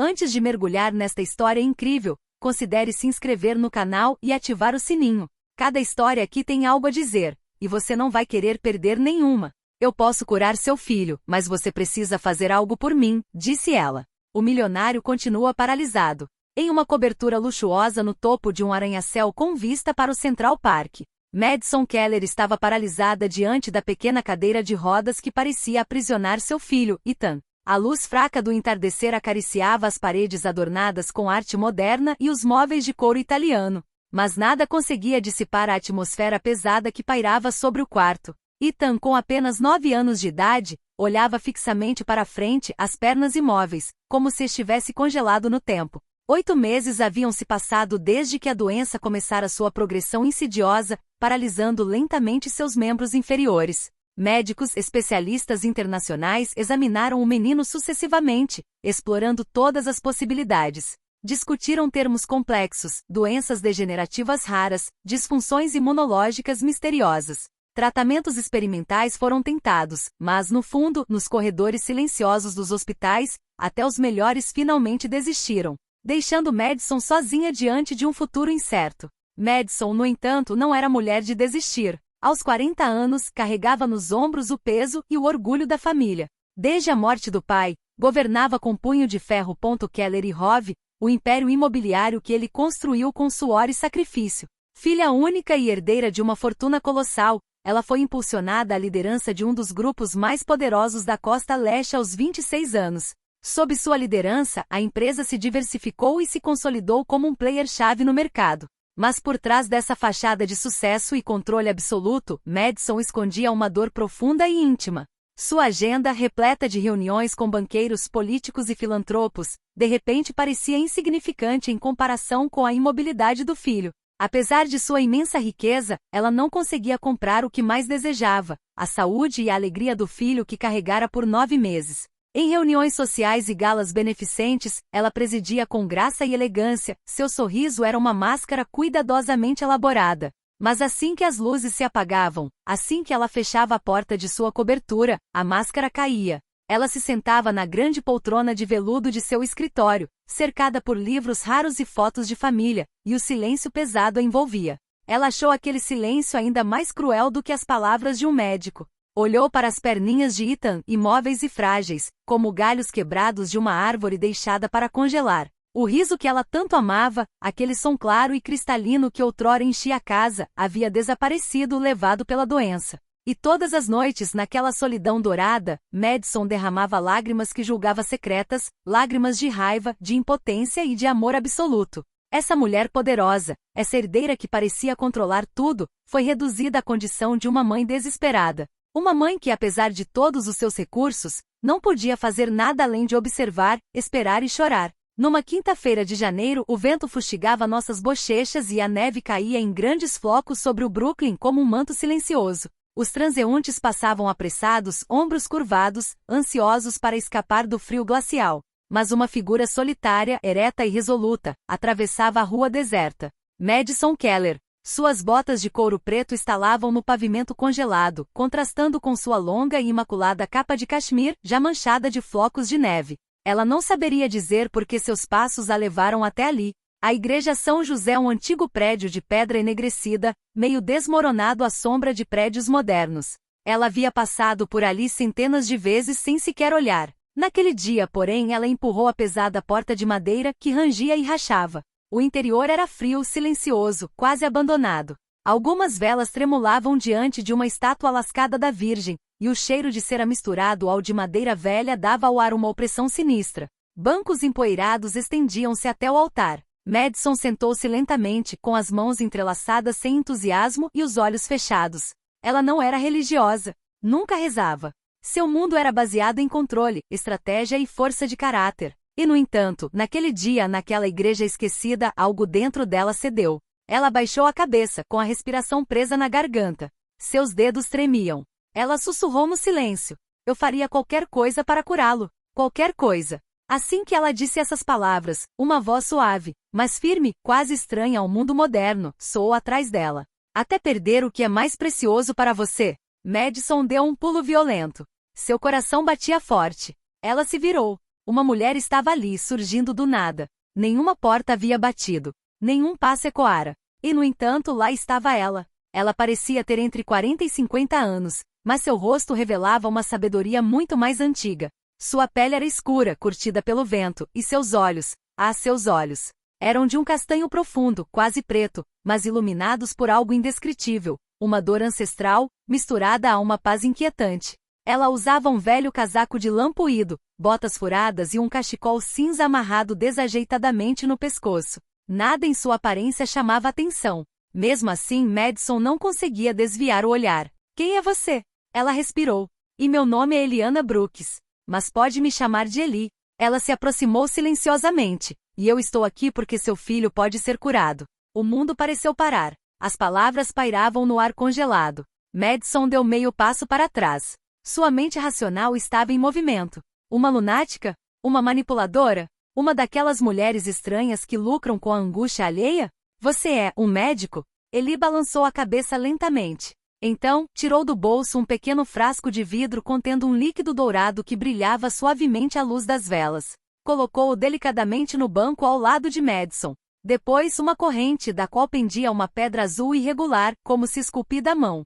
Antes de mergulhar nesta história incrível, considere se inscrever no canal e ativar o sininho. Cada história aqui tem algo a dizer, e você não vai querer perder nenhuma. Eu posso curar seu filho, mas você precisa fazer algo por mim, disse ela. O milionário continua paralisado, em uma cobertura luxuosa no topo de um arranha-céu com vista para o Central Park. Madison Keller estava paralisada diante da pequena cadeira de rodas que parecia aprisionar seu filho, Ethan. A luz fraca do entardecer acariciava as paredes adornadas com arte moderna e os móveis de couro italiano, mas nada conseguia dissipar a atmosfera pesada que pairava sobre o quarto. Ethan, com apenas 9 anos de idade, olhava fixamente para a frente, as pernas imóveis, como se estivesse congelado no tempo. 8 meses haviam se passado desde que a doença começara sua progressão insidiosa, paralisando lentamente seus membros inferiores. Médicos especialistas internacionais examinaram o menino sucessivamente, explorando todas as possibilidades. Discutiram termos complexos, doenças degenerativas raras, disfunções imunológicas misteriosas. Tratamentos experimentais foram tentados, mas no fundo, nos corredores silenciosos dos hospitais, até os melhores finalmente desistiram, deixando Madison sozinha diante de um futuro incerto. Madison, no entanto, não era mulher de desistir. Aos 40 anos, carregava nos ombros o peso e o orgulho da família. Desde a morte do pai, governava com punho de ferro. Keller e Hove, o império imobiliário que ele construiu com suor e sacrifício. Filha única e herdeira de uma fortuna colossal, ela foi impulsionada à liderança de um dos grupos mais poderosos da Costa Leste aos 26 anos. Sob sua liderança, a empresa se diversificou e se consolidou como um player-chave no mercado. Mas por trás dessa fachada de sucesso e controle absoluto, Madison escondia uma dor profunda e íntima. Sua agenda, repleta de reuniões com banqueiros, políticos e filantropos, de repente parecia insignificante em comparação com a imobilidade do filho. Apesar de sua imensa riqueza, ela não conseguia comprar o que mais desejava, a saúde e a alegria do filho que carregara por 9 meses. Em reuniões sociais e galas beneficentes, ela presidia com graça e elegância, seu sorriso era uma máscara cuidadosamente elaborada. Mas assim que as luzes se apagavam, assim que ela fechava a porta de sua cobertura, a máscara caía. Ela se sentava na grande poltrona de veludo de seu escritório, cercada por livros raros e fotos de família, e o silêncio pesado a envolvia. Ela achou aquele silêncio ainda mais cruel do que as palavras de um médico. Olhou para as perninhas de Ethan, imóveis e frágeis, como galhos quebrados de uma árvore deixada para congelar. O riso que ela tanto amava, aquele som claro e cristalino que outrora enchia a casa, havia desaparecido levado pela doença. E todas as noites, naquela solidão dourada, Madison derramava lágrimas que julgava secretas, lágrimas de raiva, de impotência e de amor absoluto. Essa mulher poderosa, essa herdeira que parecia controlar tudo, foi reduzida à condição de uma mãe desesperada. Uma mãe que, apesar de todos os seus recursos, não podia fazer nada além de observar, esperar e chorar. Numa quinta-feira de janeiro, o vento fustigava nossas bochechas e a neve caía em grandes flocos sobre o Brooklyn como um manto silencioso. Os transeuntes passavam apressados, ombros curvados, ansiosos para escapar do frio glacial. Mas uma figura solitária, ereta e resoluta, atravessava a rua deserta. Madison Keller. Suas botas de couro preto estalavam no pavimento congelado, contrastando com sua longa e imaculada capa de cachemir, já manchada de flocos de neve. Ela não saberia dizer por que seus passos a levaram até ali. A Igreja São José é um antigo prédio de pedra enegrecida, meio desmoronado à sombra de prédios modernos. Ela havia passado por ali centenas de vezes sem sequer olhar. Naquele dia, porém, ela empurrou a pesada porta de madeira que rangia e rachava. O interior era frio, silencioso, quase abandonado. Algumas velas tremulavam diante de uma estátua lascada da Virgem, e o cheiro de cera misturado ao de madeira velha dava ao ar uma opressão sinistra. Bancos empoeirados estendiam-se até o altar. Madison sentou-se lentamente, com as mãos entrelaçadas sem entusiasmo e os olhos fechados. Ela não era religiosa. Nunca rezava. Seu mundo era baseado em controle, estratégia e força de caráter. E, no entanto, naquele dia, naquela igreja esquecida, algo dentro dela cedeu. Ela baixou a cabeça, com a respiração presa na garganta. Seus dedos tremiam. Ela sussurrou no silêncio. Eu faria qualquer coisa para curá-lo. Qualquer coisa. Assim que ela disse essas palavras, uma voz suave, mas firme, quase estranha ao mundo moderno, soou atrás dela. Até perder o que é mais precioso para você. Madison deu um pulo violento. Seu coração batia forte. Ela se virou. Uma mulher estava ali, surgindo do nada. Nenhuma porta havia batido. Nenhum passo ecoara. E, no entanto, lá estava ela. Ela parecia ter entre 40 e 50 anos, mas seu rosto revelava uma sabedoria muito mais antiga. Sua pele era escura, curtida pelo vento, e seus olhos, seus olhos, eram de um castanho profundo, quase preto, mas iluminados por algo indescritível, uma dor ancestral, misturada a uma paz inquietante. Ela usava um velho casaco de lã puído, botas furadas e um cachecol cinza amarrado desajeitadamente no pescoço. Nada em sua aparência chamava atenção. Mesmo assim, Madison não conseguia desviar o olhar. Quem é você? Ela respirou. E meu nome é Eliana Brooks. Mas pode me chamar de Eli. Ela se aproximou silenciosamente. E eu estou aqui porque seu filho pode ser curado. O mundo pareceu parar. As palavras pairavam no ar congelado. Madison deu meio passo para trás. Sua mente racional estava em movimento. Uma lunática? Uma manipuladora? Uma daquelas mulheres estranhas que lucram com a angústia alheia? Você é um médico? Eli balançou a cabeça lentamente. Então, tirou do bolso um pequeno frasco de vidro contendo um líquido dourado que brilhava suavemente à luz das velas. Colocou-o delicadamente no banco ao lado de Madison. Depois, uma corrente da qual pendia uma pedra azul irregular, como se esculpida à mão.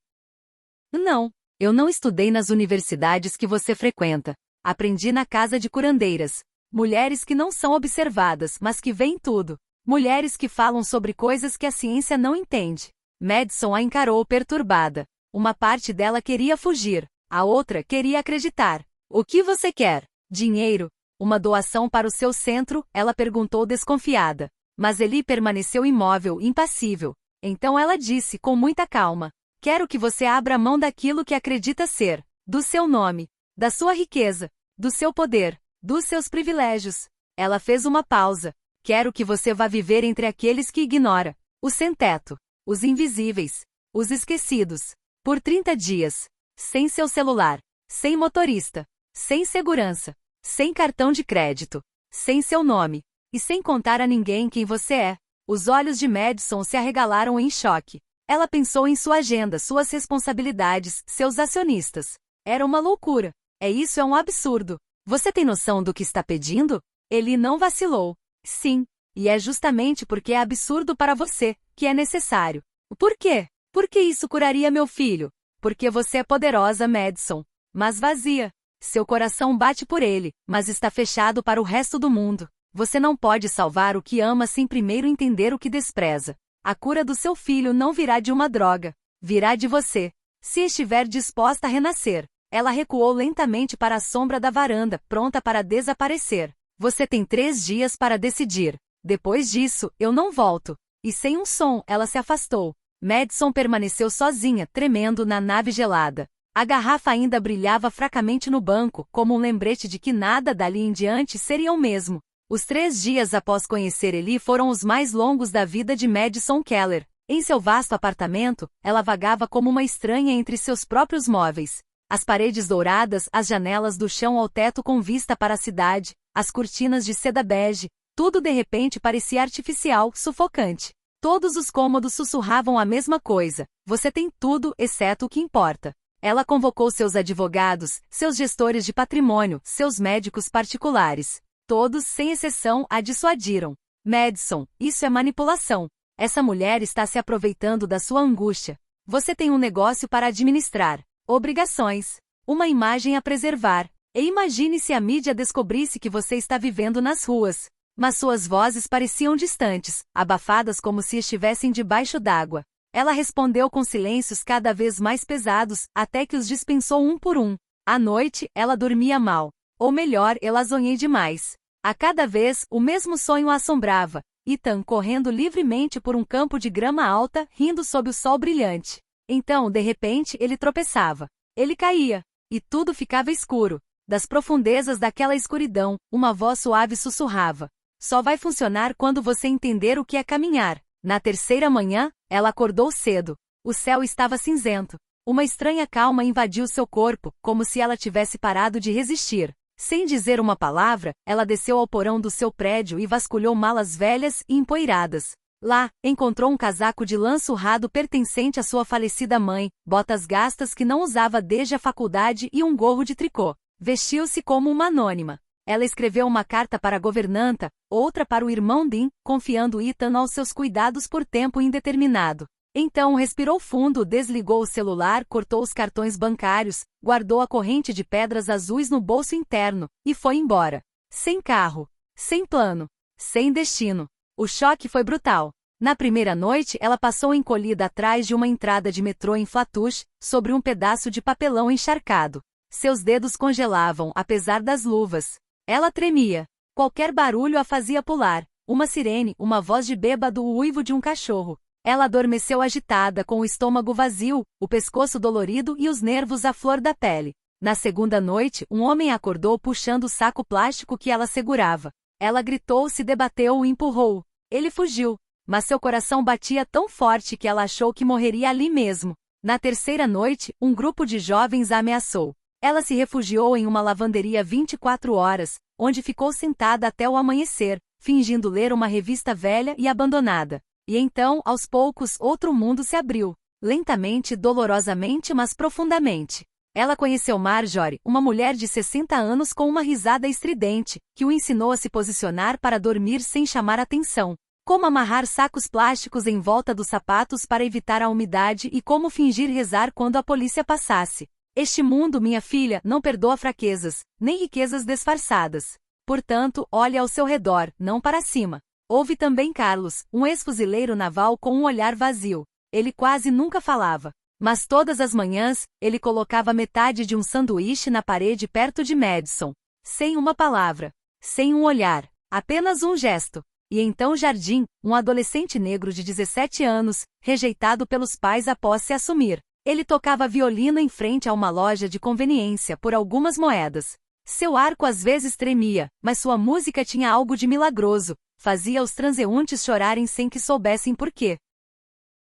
Não. Eu não estudei nas universidades que você frequenta. Aprendi na casa de curandeiras. Mulheres que não são observadas, mas que veem tudo. Mulheres que falam sobre coisas que a ciência não entende. Madison a encarou perturbada. Uma parte dela queria fugir. A outra queria acreditar. O que você quer? Dinheiro? Uma doação para o seu centro? Ela perguntou desconfiada. Mas Eli permaneceu imóvel, impassível. Então ela disse com muita calma. Quero que você abra mão daquilo que acredita ser, do seu nome, da sua riqueza, do seu poder, dos seus privilégios. Ela fez uma pausa. Quero que você vá viver entre aqueles que ignora, os sem-teto, os invisíveis, os esquecidos, por 30 dias, sem seu celular, sem motorista, sem segurança, sem cartão de crédito, sem seu nome, e sem contar a ninguém quem você é. Os olhos de Madison se arregalaram em choque. Ela pensou em sua agenda, suas responsabilidades, seus acionistas. Era uma loucura. Isso é um absurdo. Você tem noção do que está pedindo? Eli não vacilou. Sim. E é justamente porque é absurdo para você, que é necessário. Por quê? Porque isso curaria meu filho. Porque você é poderosa, Madison. Mas vazia. Seu coração bate por ele, mas está fechado para o resto do mundo. Você não pode salvar o que ama sem primeiro entender o que despreza. A cura do seu filho não virá de uma droga. Virá de você. Se estiver disposta a renascer. Ela recuou lentamente para a sombra da varanda, pronta para desaparecer. Você tem 3 dias para decidir. Depois disso, eu não volto. E sem um som, ela se afastou. Madison permaneceu sozinha, tremendo na nave gelada. A garrafa ainda brilhava fracamente no banco, como um lembrete de que nada dali em diante seria o mesmo. Os 3 dias após conhecer Eli foram os mais longos da vida de Madison Keller. Em seu vasto apartamento, ela vagava como uma estranha entre seus próprios móveis. As paredes douradas, as janelas do chão ao teto com vista para a cidade, as cortinas de seda bege, tudo de repente parecia artificial, sufocante. Todos os cômodos sussurravam a mesma coisa. Você tem tudo, exceto o que importa. Ela convocou seus advogados, seus gestores de patrimônio, seus médicos particulares. Todos, sem exceção, a dissuadiram. Madison, isso é manipulação. Essa mulher está se aproveitando da sua angústia. Você tem um negócio para administrar. Obrigações. Uma imagem a preservar. E imagine se a mídia descobrisse que você está vivendo nas ruas. Mas suas vozes pareciam distantes, abafadas como se estivessem debaixo d'água. Ela respondeu com silêncios cada vez mais pesados, até que os dispensou um por um. À noite, ela dormia mal. Ou melhor, ela sonhei demais. A cada vez, o mesmo sonho a assombrava. Ethan correndo livremente por um campo de grama alta, rindo sob o sol brilhante. Então, de repente, ele tropeçava. Ele caía. E tudo ficava escuro. Das profundezas daquela escuridão, uma voz suave sussurrava. Só vai funcionar quando você entender o que é caminhar. Na terceira manhã, ela acordou cedo. O céu estava cinzento. Uma estranha calma invadiu seu corpo, como se ela tivesse parado de resistir. Sem dizer uma palavra, ela desceu ao porão do seu prédio e vasculhou malas velhas e empoeiradas. Lá, encontrou um casaco de lã surrado pertencente à sua falecida mãe, botas gastas que não usava desde a faculdade e um gorro de tricô. Vestiu-se como uma anônima. Ela escreveu uma carta para a governanta, outra para o irmão Dean, confiando Ethan aos seus cuidados por tempo indeterminado. Então respirou fundo, desligou o celular, cortou os cartões bancários, guardou a corrente de pedras azuis no bolso interno, e foi embora. Sem carro, sem plano, sem destino. O choque foi brutal. Na primeira noite, ela passou encolhida atrás de uma entrada de metrô em Flatouche, sobre um pedaço de papelão encharcado. Seus dedos congelavam, apesar das luvas. Ela tremia. Qualquer barulho a fazia pular. Uma sirene, uma voz de bêbado, o uivo de um cachorro. Ela adormeceu agitada, com o estômago vazio, o pescoço dolorido e os nervos à flor da pele. Na segunda noite, um homem a acordou puxando o saco plástico que ela segurava. Ela gritou, se debateu e empurrou. Ele fugiu. Mas seu coração batia tão forte que ela achou que morreria ali mesmo. Na terceira noite, um grupo de jovens a ameaçou. Ela se refugiou em uma lavanderia 24 horas, onde ficou sentada até o amanhecer, fingindo ler uma revista velha e abandonada. E então, aos poucos, outro mundo se abriu. Lentamente, dolorosamente, mas profundamente. Ela conheceu Marjorie, uma mulher de 60 anos com uma risada estridente, que o ensinou a se posicionar para dormir sem chamar atenção. Como amarrar sacos plásticos em volta dos sapatos para evitar a umidade e como fingir rezar quando a polícia passasse. Este mundo, minha filha, não perdoa fraquezas, nem riquezas disfarçadas. Portanto, olhe ao seu redor, não para cima. Houve também Carlos, um ex-fuzileiro naval com um olhar vazio. Ele quase nunca falava. Mas todas as manhãs, ele colocava metade de um sanduíche na parede perto de Madison. Sem uma palavra. Sem um olhar. Apenas um gesto. E então Jardim, um adolescente negro de 17 anos, rejeitado pelos pais após se assumir. Ele tocava violino em frente a uma loja de conveniência por algumas moedas. Seu arco às vezes tremia, mas sua música tinha algo de milagroso. Fazia os transeuntes chorarem sem que soubessem por quê.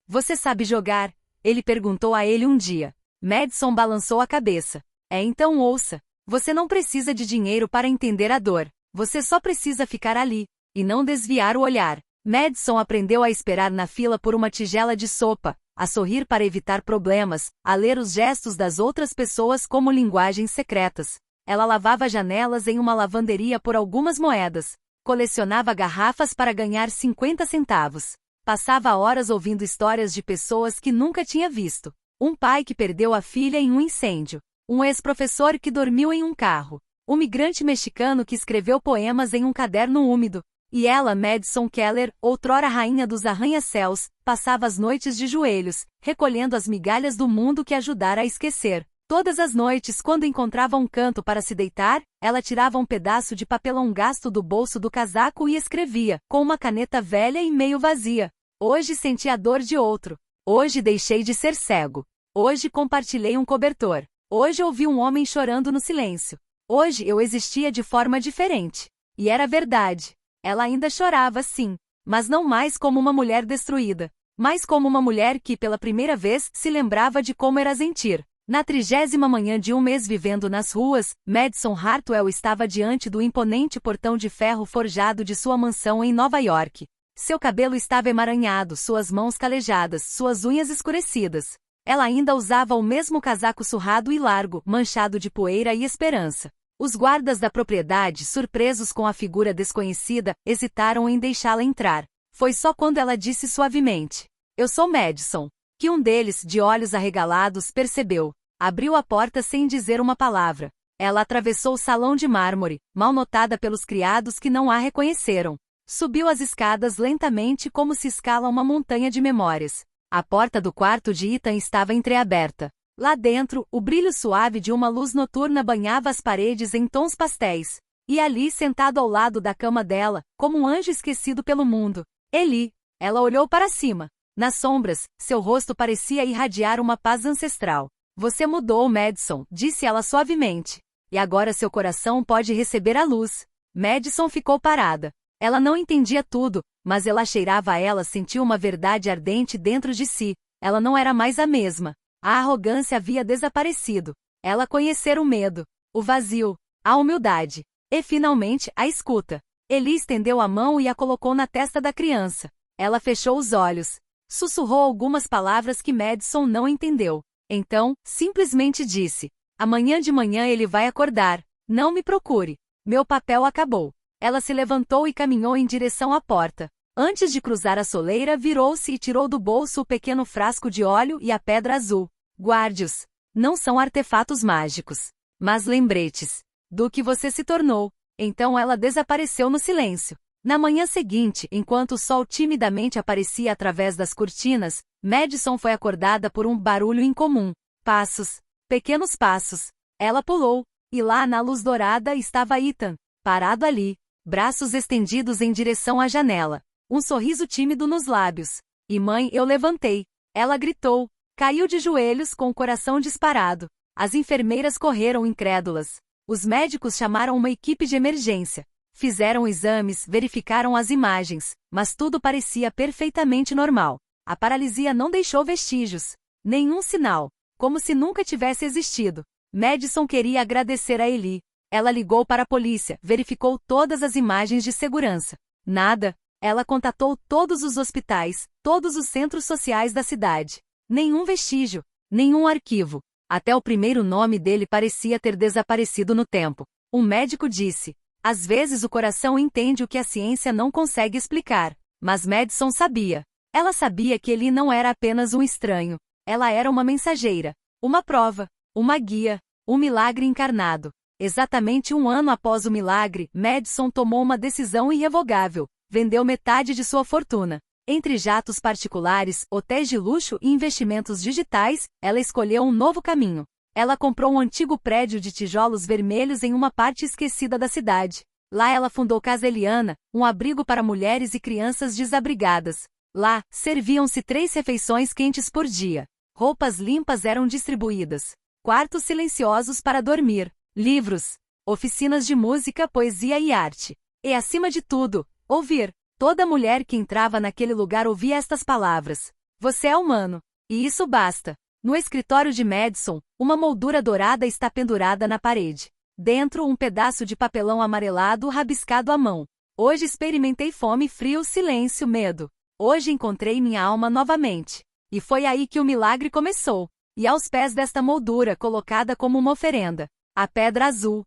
Você sabe jogar? Ele perguntou a ele um dia. Madison balançou a cabeça. Então ouça. Você não precisa de dinheiro para entender a dor. Você só precisa ficar ali. E não desviar o olhar. Madison aprendeu a esperar na fila por uma tigela de sopa, a sorrir para evitar problemas, a ler os gestos das outras pessoas como linguagens secretas. Ela lavava janelas em uma lavanderia por algumas moedas. Colecionava garrafas para ganhar 50 centavos. Passava horas ouvindo histórias de pessoas que nunca tinha visto. Um pai que perdeu a filha em um incêndio. Um ex-professor que dormiu em um carro. Um migrante mexicano que escreveu poemas em um caderno úmido. E ela, Madison Keller, outrora rainha dos arranha-céus, passava as noites de joelhos, recolhendo as migalhas do mundo que ajudara a esquecer. Todas as noites, quando encontrava um canto para se deitar, ela tirava um pedaço de papelão gasto do bolso do casaco e escrevia, com uma caneta velha e meio vazia. Hoje senti a dor de outro. Hoje deixei de ser cego. Hoje compartilhei um cobertor. Hoje ouvi um homem chorando no silêncio. Hoje eu existia de forma diferente. E era verdade. Ela ainda chorava, sim. Mas não mais como uma mulher destruída. Mas como uma mulher que, pela primeira vez, se lembrava de como era sentir. Na 30ª manhã de um mês vivendo nas ruas, Madison Hartwell estava diante do imponente portão de ferro forjado de sua mansão em Nova York. Seu cabelo estava emaranhado, suas mãos calejadas, suas unhas escurecidas. Ela ainda usava o mesmo casaco surrado e largo, manchado de poeira e esperança. Os guardas da propriedade, surpresos com a figura desconhecida, hesitaram em deixá-la entrar. Foi só quando ela disse suavemente: "Eu sou Madison", que um deles, de olhos arregalados, percebeu. Abriu a porta sem dizer uma palavra. Ela atravessou o salão de mármore, mal notada pelos criados que não a reconheceram. Subiu as escadas lentamente como se escala uma montanha de memórias. A porta do quarto de Ethan estava entreaberta. Lá dentro, o brilho suave de uma luz noturna banhava as paredes em tons pastéis. E ali, sentado ao lado da cama dela, como um anjo esquecido pelo mundo. Eli. Ela olhou para cima. Nas sombras, seu rosto parecia irradiar uma paz ancestral. Você mudou, Madison, disse ela suavemente. E agora seu coração pode receber a luz. Madison ficou parada. Ela não entendia tudo, mas ela cheirava a ela, sentiu uma verdade ardente dentro de si. Ela não era mais a mesma. A arrogância havia desaparecido. Ela conhecera o medo, o vazio, a humildade. E finalmente, a escuta. Eli estendeu a mão e a colocou na testa da criança. Ela fechou os olhos. Sussurrou algumas palavras que Madison não entendeu. Então, simplesmente disse: "Amanhã de manhã ele vai acordar. Não me procure. Meu papel acabou. Ela se levantou e caminhou em direção à porta. Antes de cruzar a soleira, virou-se e tirou do bolso o pequeno frasco de óleo e a pedra azul. Guarde-os. Não são artefatos mágicos, mas lembretes do que você se tornou. Então ela desapareceu no silêncio. Na manhã seguinte, enquanto o sol timidamente aparecia através das cortinas, Madison foi acordada por um barulho incomum. Passos. Pequenos passos. Ela pulou, e lá na luz dourada estava Ethan, parado ali, braços estendidos em direção à janela. Um sorriso tímido nos lábios. E mãe, eu levantei. Ela gritou. Caiu de joelhos com o coração disparado. As enfermeiras correram incrédulas. Os médicos chamaram uma equipe de emergência. Fizeram exames, verificaram as imagens, mas tudo parecia perfeitamente normal. A paralisia não deixou vestígios. Nenhum sinal. Como se nunca tivesse existido. Madison queria agradecer a Eli. Ela ligou para a polícia, verificou todas as imagens de segurança. Nada. Ela contatou todos os hospitais, todos os centros sociais da cidade. Nenhum vestígio, nenhum arquivo. Até o primeiro nome dele parecia ter desaparecido no tempo. Um médico disse: às vezes o coração entende o que a ciência não consegue explicar. Mas Madison sabia. Ela sabia que ele não era apenas um estranho. Ela era uma mensageira, uma prova, uma guia, um milagre encarnado. Exatamente um ano após o milagre, Madison tomou uma decisão irrevogável. Vendeu metade de sua fortuna. Entre jatos particulares, hotéis de luxo e investimentos digitais, ela escolheu um novo caminho. Ela comprou um antigo prédio de tijolos vermelhos em uma parte esquecida da cidade. Lá ela fundou Casa Eliana, um abrigo para mulheres e crianças desabrigadas. Lá, serviam-se 3 refeições quentes por dia. Roupas limpas eram distribuídas. Quartos silenciosos para dormir. Livros. Oficinas de música, poesia e arte. E, acima de tudo, ouvir. Toda mulher que entrava naquele lugar ouvia estas palavras. Você é humano. E isso basta. No escritório de Madison, uma moldura dourada está pendurada na parede. Dentro, um pedaço de papelão amarelado rabiscado à mão. Hoje experimentei fome, frio, silêncio, medo. Hoje encontrei minha alma novamente. E foi aí que o milagre começou. E aos pés desta moldura, colocada como uma oferenda, a pedra azul.